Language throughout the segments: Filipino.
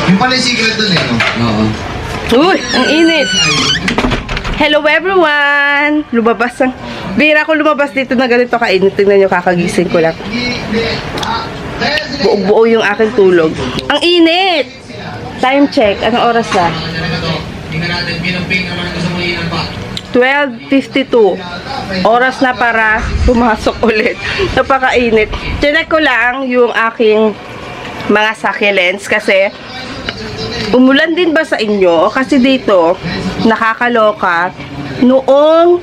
Yung pala yung secret dun eh, no? Oo. Uy, ang init. Hello everyone! Lumabas ang... Bira ko lumabas dito na ganito kainit. Tingnan nyo, kakagising ko lang. Buo-buo yung aking tulog. Ang init! Time check. Anong oras na? Tingnan natin, pinamping naman ito sa muli ng pa. 12:52. Oras na para pumasok ulit. Napakainit. Chinek ko lang yung aking mga succulents kasi umulan din ba sa inyo? Kasi dito, nakakaloka, noong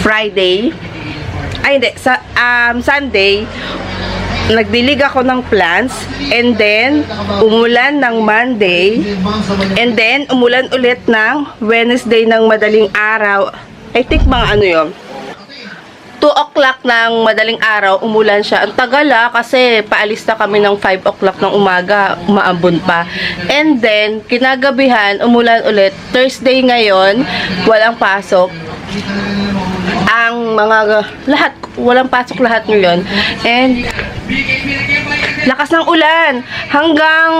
Friday, ay hindi, Sunday, nagdilig ako ng plants, and then, umulan ng Monday, and then, umulan ulit ng Wednesday ng madaling araw. I think mga ano yun, 2 o'clock ng madaling araw, umulan siya. Ang tagal kasi paalis na kami ng 5 o'clock ng umaga, umaambon pa. And then, kinagabihan, umulan ulit. Thursday ngayon, walang pasok. Ang mga, lahat, walang pasok lahat ngayon. And, lakas ng ulan. Hanggang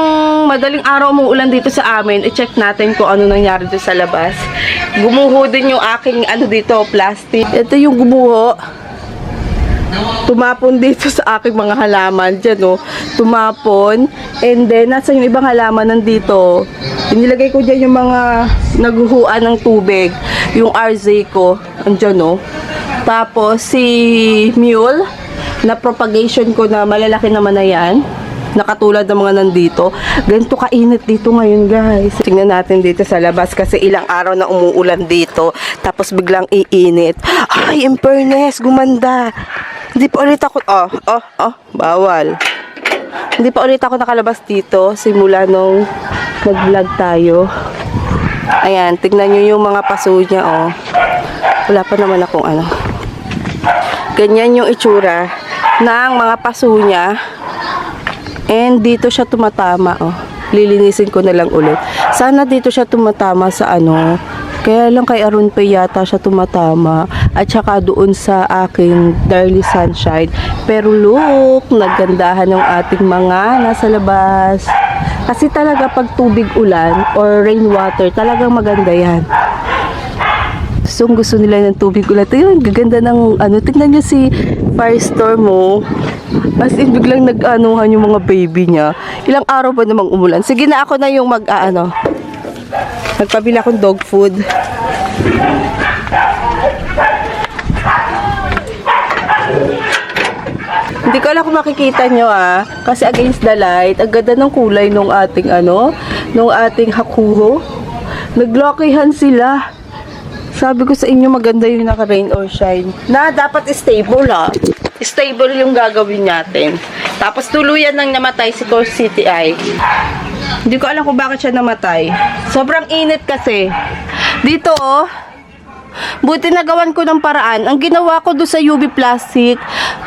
madaling araw umuulan dito sa amin. I-check natin kung ano nangyari dito sa labas. Gumuho din yung aking ano dito, plastic. Ito yung gumuho. Tumapon dito sa aking mga halaman. Diyan o. Tumapon. And then, nasa yung ibang halaman nandito. Inilagay ko dyan yung mga naguhuan ng tubig. Yung RZ ko. Andyan o. Tapos, si mule na propagation ko na malalaki naman na yan. Nakatulad ng mga nandito. Ganito kainit dito ngayon, guys. Tingnan natin dito sa labas kasi ilang araw na umuulan dito. Tapos biglang iinit. Ay, in fairness, gumanda. Hindi pa ulit ako, bawal. Hindi pa ulit ako nakalabas dito simula nung nag-vlog tayo. Ayan, tignan nyo yung mga paso niya, oh. Wala pa naman akong ano. Ganyan yung itsura ng mga paso niya. And dito siya tumatama, oh. Lilinisin ko na lang ulit. Sana dito siya tumatama sa ano. Kaya lang kay Arun Pay yata siya tumatama. At saka doon sa aking Darly Sunshine. Pero look, naggandahan ng ating mga nasa labas. Kasi talaga pag tubig ulan or rainwater, talagang maganda yan. Gusto nila ng tubig ulan. Tingnan, gaganda ng ano. Tingnan nyo si Firestorm mo. As in, biglang nag-anuhan yung mga baby niya. Ilang araw ba namang umulan? Sige na, ako na yung magpabili akong dog food. Hindi ko alam kung makikita nyo kasi against the light, ang ganda ng kulay nung ating nung ating hakuho. Naglokihan sila. Sabi ko sa inyo maganda yung naka-rain or shine. Na dapat stable Stable yung gagawin natin. Tapos tuluyan nang namatay si Coach CTI. Hindi ko alam kung bakit siya namatay. Sobrang init kasi. Dito buti nagawan ko ng paraan. Ang ginawa ko doon sa UV plastic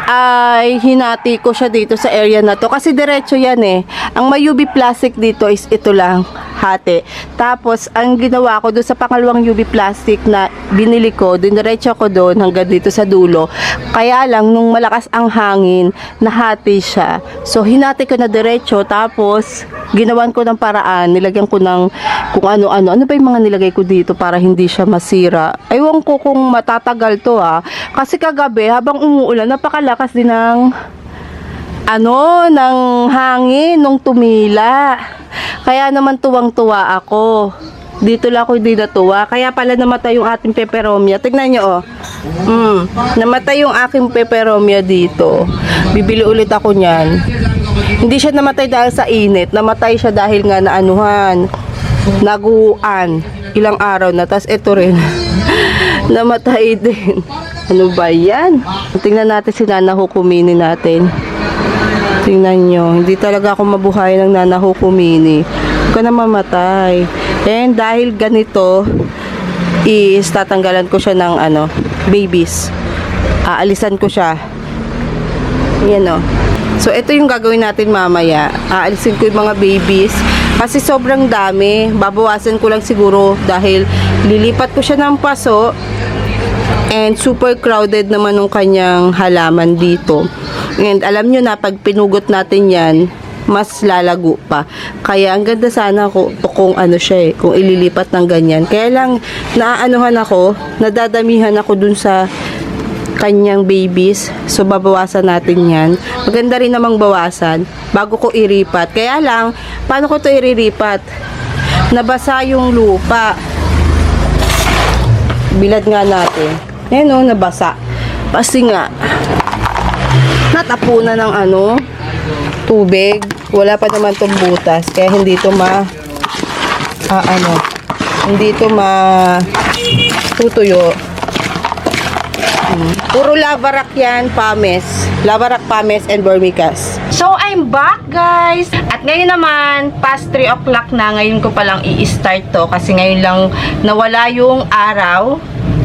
ay hinati ko siya dito sa area na to. Kasi diretso yan Ang may UV plastic dito is ito lang. Hati. Tapos, ang ginawa ko doon sa pangalawang UV plastic na binili ko, diniretso ko doon hanggang dito sa dulo. Kaya lang, nung malakas ang hangin, nahati siya. So, hinati ko na diretso. Tapos, ginawan ko ng paraan. Nilagyan ko ng kung ano-ano. Ano ba yung mga nilagay ko dito para hindi siya masira? Ewan ko kung matatagal to Kasi kagabi, habang umuulan, napakalakas din ng ng hangin nung tumila. Kaya naman tuwang-tuwa ako. Dito lang ako hindi natuwa. Kaya pala namatay yung ating peperomia. Tignan nyo namatay yung aking peperomia dito. Bibili ulit ako niyan. Hindi siya namatay dahil sa init. Namatay siya dahil nga naguan. Ilang araw na. Tapos ito rin. Namatay din. Ano ba yan? Tingnan natin si Nana Hukumini natin. Tingnan nyo. Hindi talaga ako mabuhay ng Nana Hukumini. Huwag ka na mamatay. And dahil ganito, is tatanggalan ko siya ng babies. Aalisan ko siya. Yan So, ito yung gagawin natin mamaya. Aalisin ko yung mga babies. Kasi sobrang dami. Babawasan ko lang siguro dahil lilipat ko siya ng paso. And super crowded naman ng kanyang halaman dito. And alam nyo na, pag pinugot natin yan, mas lalago pa. Kaya ang ganda sana kung ano siya kung ililipat ng ganyan. Kaya lang naaanuhan ako, nadadamihan ako dun sa kanyang babies. So, babawasan natin yan. Maganda rin namang bawasan bago ko iripat. Kaya lang, paano ko to iriripat? Nabasa yung lupa. Bilad nga natin. Ayan o, nabasa. Kasi nga, natapunan ng tubig. Wala pa naman itong butas. Kaya hindi ito hindi ito tutuyo. Puro lavarak yan, pames. Lavarak, pames, and vermicast. So, I'm back, guys. At ngayon naman, past 3 o'clock na. Ngayon ko palang i-start to. Kasi ngayon lang nawala yung araw.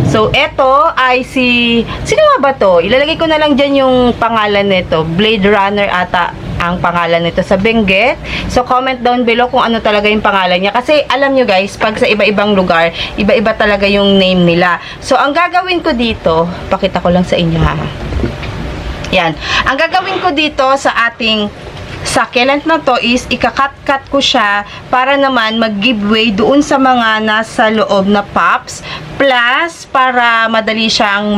So, eto ay sino nga ba to? Ilalagay ko na lang dyan yung pangalan nito. Blade Runner ata ang pangalan nito sa Benguet. So, comment down below kung ano talaga yung pangalan niya. Kasi, alam nyo guys, pag sa iba-ibang lugar, iba-iba talaga yung name nila. So, ang gagawin ko dito, pakita ko lang sa inyo ha. Yan. Ang gagawin ko dito sa ating succulent na to is ikakat-cut ko siya para naman mag-giveaway doon sa mga nasa loob na pops. Plus, para madali siyang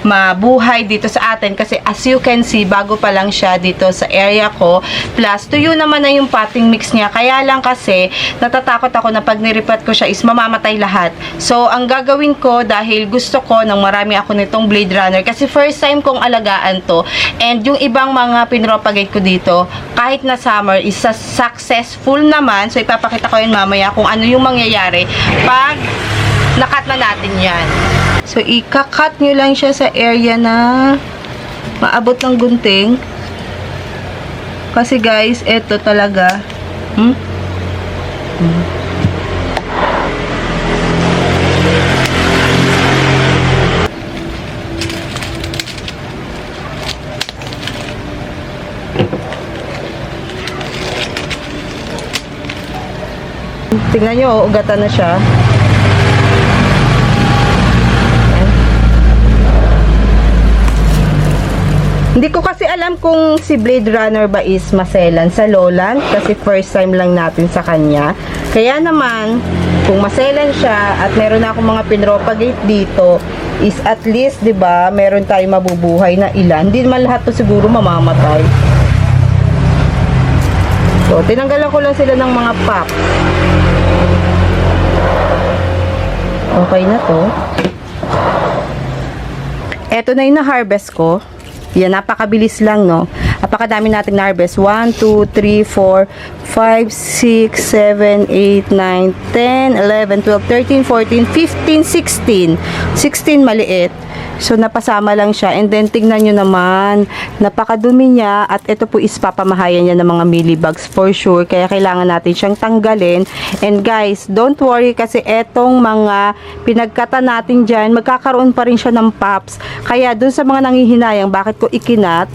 mabuhay dito sa atin. Kasi as you can see, bago pa lang siya dito sa area ko. Plus, tuyo naman na yung potting mix niya. Kaya lang kasi, natatakot ako na pag niripat ko siya is mamamatay lahat. So, ang gagawin ko, dahil gusto ko nang marami ako nitong Blade Runner. Kasi first time kong alagaan to. And yung ibang mga pinropagate ko dito, kahit na summer, is successful naman. So, ipapakita ko yun mamaya kung ano yung mangyayari pag nakat na natin yan. So, ikakat nyo lang siya sa area na maabot ng gunting. Kasi guys, eto talaga. Tingnan nyo, ugatan na siya. Hindi ko kasi alam kung si Blade Runner ba is maselan sa Lowland kasi first time lang natin sa kanya. Kaya naman, kung maselan siya at meron na akong mga pinropagate dito, is at least, 'di ba, meron tayong mabubuhay na ilan. Hindi naman lahat 'to siguro mamamatay. So, tinanggalan ko lang sila ng mga pop. Okay na 'to. Eto na yung na-harvest ko. Yan, napakabilis lang, no? Napakadami nating na-harvest. 1, 2, 3, 4, 5, 6, 7, 8, 9, 10, 11, 12, 13, 14, 15, 16. 16 maliit. So, napasama lang siya. And then, tignan nyo naman, napakadumi niya. At ito po is papamahayan niya ng mga millibugs for sure. Kaya kailangan natin siyang tanggalin. And guys, don't worry kasi etong mga pinagkata natin dyan, magkakaroon pa rin siya ng pops. Kaya dun sa mga nanghihinayang, bakit ko ikinat,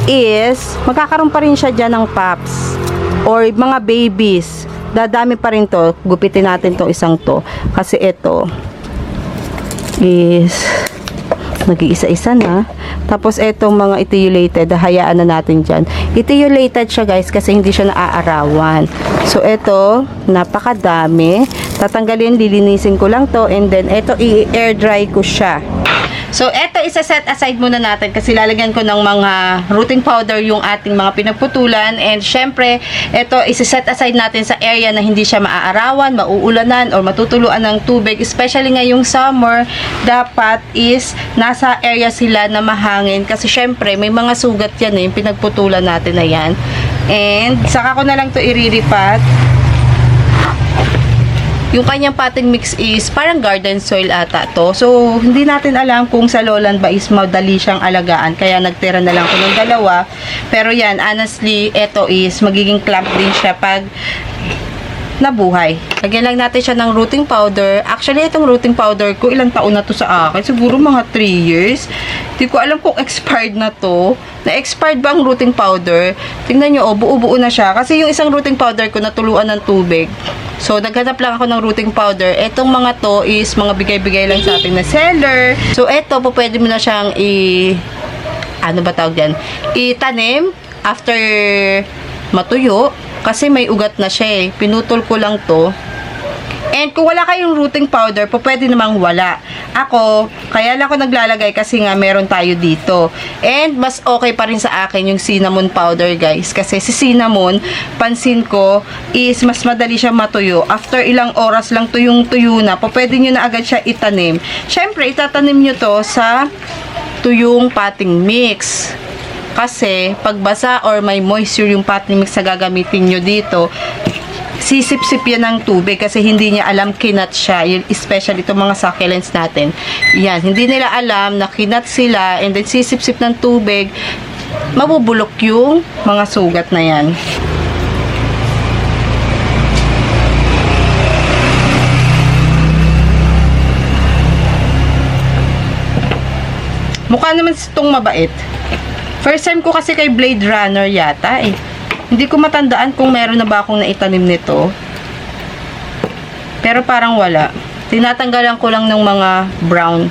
is magkakaroon pa rin siya dyan ng pops. Or mga babies. Dadami pa rin to. Gupitin natin tong isang to. Kasi ito is nag-iisa-isa na. Tapos, etong mga etiolated, hayaan na natin dyan. Etiolated siya, guys, kasi hindi siya naaarawan. So, eto, napakadami. Tatanggalin, lilinisin ko lang to. And then, eto, i-air dry ko siya. So, eto, isa-set aside muna natin kasi lalagyan ko ng mga rooting powder yung ating mga pinagputulan. And, syempre, eto, isa-set aside natin sa area na hindi siya maaarawan, mauulanan, or matutuluan ng tubig. Especially ngayong summer, dapat is nasa area sila na mahangin. Kasi, syempre, may mga sugat yan yung pinagputulan natin na yan. And, saka ko na lang to iriripat. Yung kanyang potting mix is parang garden soil ata to. So, hindi natin alam kung sa Lowland ba is madali siyang alagaan. Kaya nagtira na lang ko ng dalawa. Pero yan, honestly, ito is magiging clump din siya pag nabuhay. Lagyan lang natin siya ng rooting powder. Actually, itong rooting powder ko, ilang taon na to sa akin. Siguro mga 3 years. Hindi ko alam kung expired na to. Na-expired ba ang rooting powder? Tingnan nyo, oh, buo-buo na siya. Kasi yung isang rooting powder ko natuluan ng tubig. So, naghanap lang ako ng rooting powder. Etong mga to is mga bigay-bigay lang sa ating na seller. So, eto po pwede mo na siyang ano ba tawag yan? Itanim after matuyo kasi may ugat na siya eh. Pinutol ko lang to. And kung wala kayong rooting powder, pwede namang wala. Ako, kaya lang ako naglalagay kasi nga meron tayo dito. And mas okay pa rin sa akin yung cinnamon powder, guys. Kasi si cinnamon, pansin ko, is mas madali siya matuyo. After ilang oras lang tuyong-tuyo na, pwede nyo na agad siya itanim. Syempre, itatanim nyo to sa tuyong potting mix. Kasi, pagbasa or may moisture yung potting mix na gagamitin nyo dito, sisip-sip yan ng tubig kasi hindi niya alam kinat siya, especially itong mga succulents natin. Yan, hindi nila alam na kinat sila and then sisip-sip ng tubig, mabubulok yung mga sugat na yan. Mukha naman itong mabait. First time ko kasi kay Blade Runner yata eh. Hindi ko matandaan kung meron na ba akong naitanim nito. Pero parang wala. Tinatanggalan ko lang ng mga brown.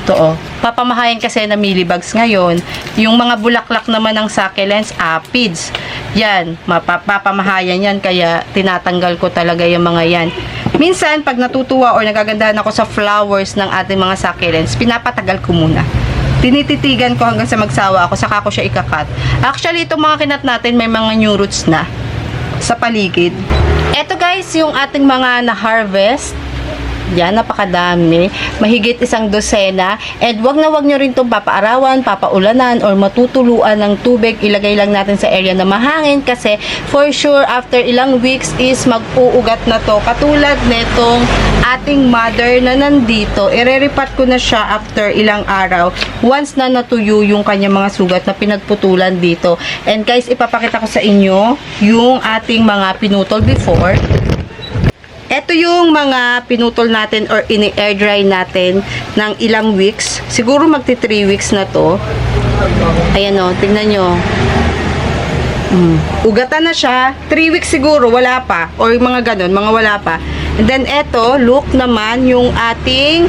Ito oh. Papamahayan kasi na millibugs ngayon. Yung mga bulaklak naman ng succulents, aphids. Yan. Papamahayan yan. Kaya tinatanggal ko talaga yung mga yan. Minsan, pag natutuwa or nagagandahan ako sa flowers ng ating mga succulents, pinapatagal ko muna. Tinititigan ko hanggang sa magsawa ako, saka ko siya ikakat. Actually, itong mga kinat natin, may mga new roots na sa paligid. Eto guys, yung ating mga na-harvest. Yan, napakadami. Mahigit 1 dosena. And wag na wag nyo rin itong papaarawan, papaulanan, or matutuluan ng tubig. Ilagay lang natin sa area na mahangin kasi for sure, after ilang weeks is mag-uugat na to. Katulad netong ating mother na nandito. Ireripat ko na siya after ilang araw. Once na natuyo yung kanyang mga sugat na pinagputulan dito. And guys, ipapakita ko sa inyo yung ating mga pinutol before. Ito yung mga pinutol natin or ini-air dry natin ng ilang weeks. Siguro magti 3 weeks na to. Ayan o, tingnan nyo. Ugatan na siya. 3 weeks siguro, wala pa. Or mga ganun, mga wala pa. And then eto, look naman yung ating,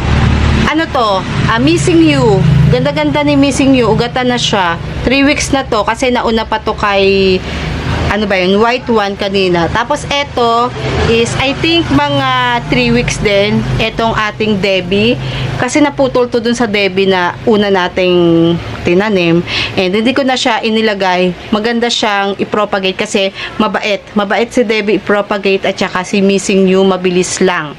ano to, Missing You. Ganda-ganda ni Missing You. Ugatan na siya. 3 weeks na to kasi nauna pa to kay ano ba yun, white one kanina. Tapos eto is I think mga 3 weeks din etong ating Debbie kasi naputol to dun sa Debbie na una nating tinanim and hindi ko na siya inilagay. Maganda siyang i-propagate kasi mabait si Debbie i-propagate at saka si Missing You mabilis lang.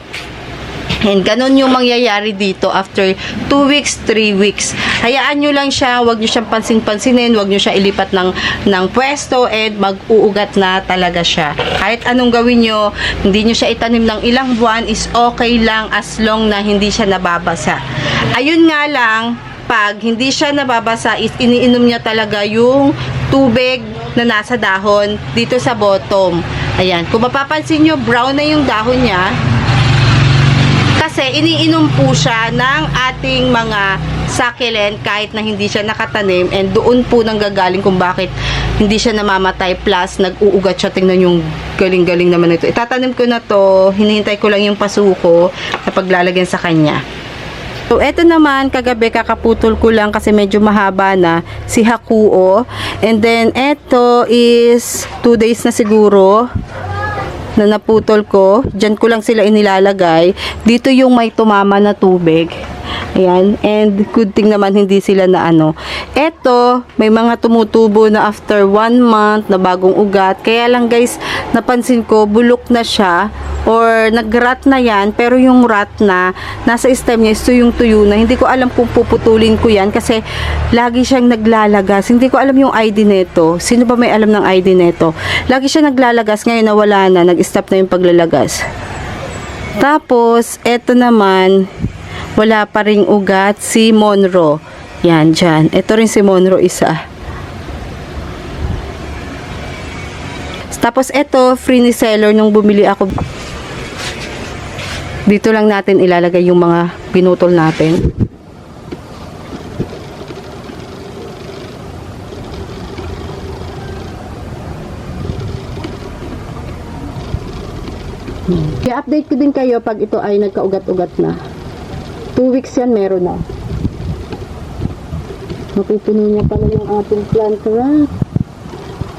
And ganun yung mangyayari dito after 2 weeks, 3 weeks. Hayaan nyo lang siya, wag nyo siyang pansin-pansinin, wag nyo siya ilipat ng pwesto and mag-uugat na talaga siya. Kahit anong gawin nyo, hindi nyo siya itanim ng ilang buwan is okay lang as long na hindi siya nababasa. Ayun nga lang, pag hindi siya nababasa is iniinom niya talaga yung tubig na nasa dahon dito sa bottom. Ayan, kung mapapansin nyo, brown na yung dahon niya. Kasi iniinom po siya ng ating mga succulent kahit na hindi siya nakatanim and doon po nanggagaling kung bakit hindi siya namamatay plus nag-uugat siya. Tingnan yung galing-galing naman ito. Itatanim ko na to, hinihintay ko lang yung pasuko na paglalagyan sa kanya. So, eto naman, kagabi kakaputol ko lang kasi medyo mahaba na si Hakuo. And then, eto is 2 days na siguro na naputol ko. Diyan ko lang sila inilalagay. Dito yung may tumama na tubig. Ayan. And good thing naman hindi sila na ano. Eto, may mga tumutubo na after 1 month na bagong ugat. Kaya lang guys, napansin ko, bulok na siya or nag-rat na yan. Pero yung rat na, nasa stem niya, ito yung tuyo na. Hindi ko alam kung puputulin ko yan kasi lagi siyang naglalagas. Hindi ko alam yung ID neto. Sino ba may alam ng ID neto? Lagi siya naglalagas. Ngayon nawala na. Nag-stop na yung paglalagas. Tapos, eto naman, wala pa ring ugat si Monroe. Yan, dyan. Ito rin si Monroe isa. Tapos ito, free ni seller nung bumili ako. Dito lang natin ilalagay yung mga pinutol natin. I-update ko din kayo pag ito ay nagkaugat-ugat na. 2 weeks yan, meron na. Mapupuno niya pala yung ating plant rack.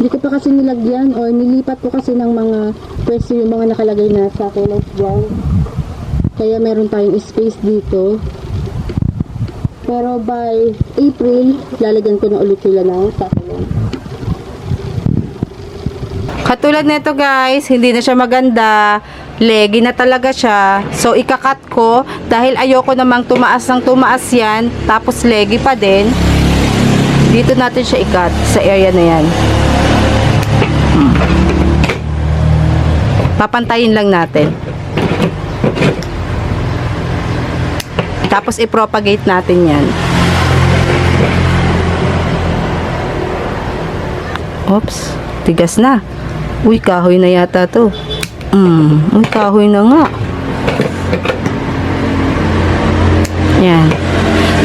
Hindi ko pa kasi nilagyan or nilipat ko kasi ng mga pwesto yung mga nakalagay na sa kulay brown. Kaya meron tayong space dito. Pero by April, lalagyan ko na ulit sila ng sakulong. Katulad nito guys, hindi na siya maganda. Legi na talaga siya. So, ikakat ko dahil ayoko namang tumaas ng tumaas yan. Tapos, legi pa din. Dito natin siya ikat sa area na yan. Papantayin lang natin. Tapos, i-propagate natin yan. Oops. Tigas na. Uy, kahoy na yata to. Uy, kahoy na nga. Yan.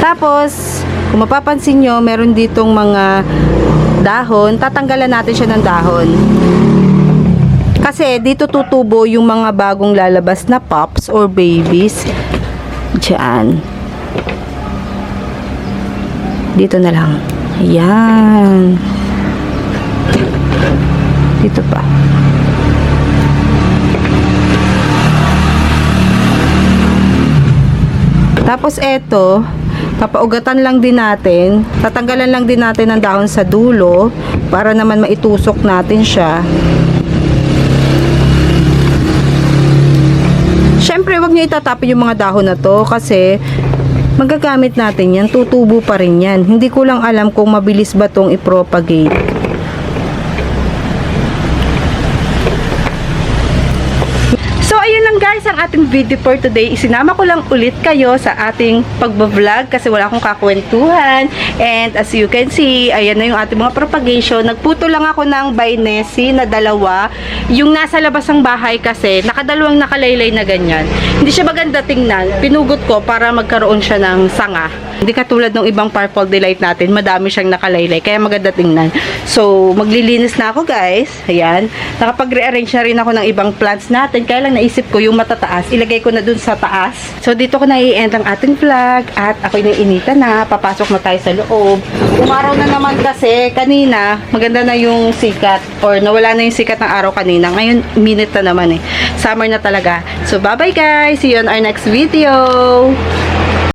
Tapos, kung mapapansin nyo, meron ditong mga dahon. Tatanggalan natin siya ng dahon. Kasi, dito tutubo yung mga bagong lalabas na pups or babies. Diyan. Dito na lang. Yan. Dito pa. Tapos eto, papaugatan lang din natin. Tatanggalan lang din natin ang dahon sa dulo para naman maitusok natin siya. Syempre, wag niyo itatapon yung mga dahon na to kasi magagamit natin yan. Tutubo pa rin yan. Hindi ko lang alam kung mabilis ba tong i-propagate. So, ayun lang guys ang ating video for today. Isinama ko lang ulit kayo sa ating pagbablog kasi wala akong kakwentuhan. And as you can see, ayan na yung ating mga propagation. Nagputo lang ako ng bainesi na dalawa. Yung nasa labas ng bahay kasi, nakadalawang nakalaylay na ganyan. Hindi siya maganda tingnan. Pinugot ko para magkaroon siya ng sanga. Hindi katulad ng ibang purple delight natin, madami siyang nakalaylay. Kaya maganda tingnan. So, maglilinis na ako guys. Ayan. Nakapag-rearrange na rin ako ng ibang plants natin. Kaya lang naisip ko yung matataas, ilagay ko na dun sa taas. So, dito ko na i-end ang ating vlog at ako'y naiinitan na, papasok na tayo sa loob. Umaraw na naman kasi, kanina, maganda na yung sikat or nawala na yung sikat ng araw kanina. Ngayon, minute na naman eh. Summer na talaga. So, bye-bye guys! See you on our next video!